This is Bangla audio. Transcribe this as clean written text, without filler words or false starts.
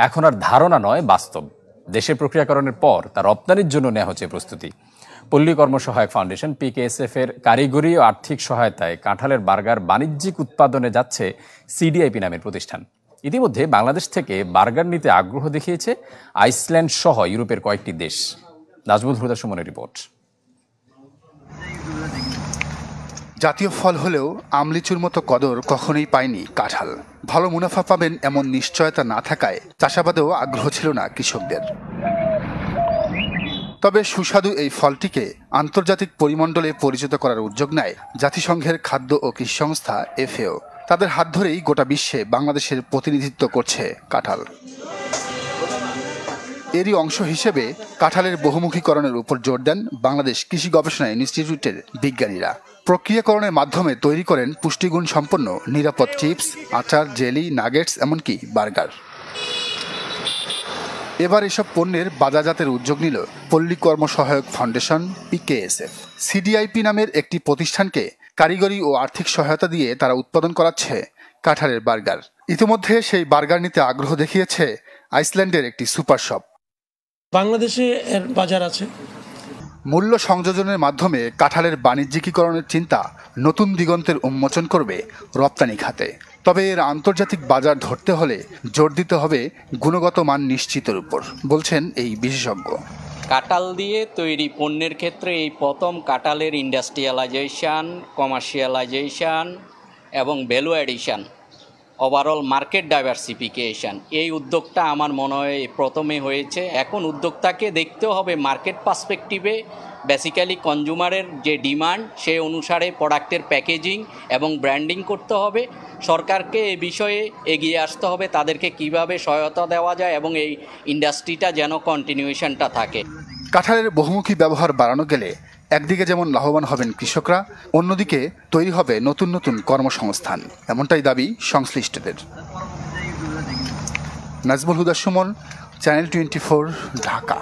এখন আর ধারণা নয়, বাস্তব। দেশে প্রক্রিয়াকরণের পর তা রপ্তানির জন্য নেওয়া হচ্ছে প্রস্তুতি। পল্লী কর্মসহায়ক ফাউন্ডেশন PKSF এর কারিগরি ও আর্থিক সহায়তায় কাঁঠালের বার্গার বাণিজ্যিক উৎপাদনে যাচ্ছে CDIP নামের প্রতিষ্ঠান। ইতিমধ্যে বাংলাদেশ থেকে বার্গার নিতে আগ্রহ দেখিয়েছে আইসল্যান্ড সহ ইউরোপের কয়েকটি দেশ। নাজমুল হুদা সুমনের রিপোর্ট। জাতীয় ফল হলেও আমলিচুর মতো কদর কখনোই পায়নি কাঁঠাল। ভালো মুনাফা পাবেন এমন নিশ্চয়তা না থাকায় চাষাবাদেও আগ্রহ ছিল না কৃষকদের। তবে সুস্বাদু এই ফলটিকে আন্তর্জাতিক পরিমণ্ডলে পরিচিত করার উদ্যোগ নেয় জাতিসংঘের খাদ্য ও কৃষি সংস্থা FAO। তাদের হাত ধরেই গোটা বিশ্বে বাংলাদেশের প্রতিনিধিত্ব করছে কাঁঠাল। এরই অংশ হিসেবে কাঁঠালের বহুমুখীকরণের উপর জোর দেন বাংলাদেশ কৃষি গবেষণা ইনস্টিটিউটের বিজ্ঞানীরা। প্রক্রিয়াকরণের মাধ্যমে তৈরি করেন পুষ্টিগুণ সম্পন্ন নিরাপদ চিপস, আচার, জেলি, নাগেটস, এমনকি বার্গার। এবার এসব পণ্যের বাজারজাতের উদ্যোগ নিল পল্লী কর্মসহায়ক ফাউন্ডেশন PKSF। CDIP নামের একটি প্রতিষ্ঠানকে কারিগরি ও আর্থিক সহায়তা দিয়ে তারা উৎপাদন করাচ্ছে কাঁঠালের বার্গার। ইতিমধ্যে সেই বার্গার নিতে আগ্রহ দেখিয়েছে আইসল্যান্ডের একটি সুপার শপ। বাংলাদেশে এর বাজার আছে। মূল্য সংযোজনের মাধ্যমে কাঁঠালের বাণিজ্যিকীকরণের চিন্তা নতুন দিগন্তের উন্মোচন করবে রপ্তানি খাতে। তবে এর আন্তর্জাতিক বাজার ধরতে হলে জোর দিতে হবে গুণগত মান নিশ্চিতের উপর, বলছেন এই বিশেষজ্ঞ। কাঁঠাল দিয়ে তৈরি পণ্যের ক্ষেত্রে এই প্রথম কাঁঠালের ইন্ডাস্ট্রিয়ালাইজেশন, কমার্শিয়ালাইজেশন এবং value addition, overall market diversification, এই উদ্যোগটা আমার মনে হয় প্রথমে হয়েছে। এখন উদ্যোক্তাকে দেখতে হবে মার্কেট পার্সপেক্টিভে, বেসিক্যালি কনজিউমারের যে ডিমান্ড সেই অনুসারে প্রোডাক্টের প্যাকেজিং এবং ব্র্যান্ডিং করতে হবে। সরকারকে এ বিষয়ে এগিয়ে আসতে হবে, তাদেরকে কিভাবে সহায়তা দেওয়া যায় এবং এই ইন্ডাস্ট্রিটা যেন কন্টিনিউশনটা থাকে। কাঁঠালের বহুমুখী ব্যবহার বাড়ানো গেলে একদিকে যেমন লাভবান হবেন কৃষকরা, অন্যদিকে তৈরি হবে নতুন নতুন কর্মসংস্থান, এমনটাই দাবি সংশ্লিষ্টদের। নাজমুল হুদা সুমন, চ্যানেল 24, ঢাকা।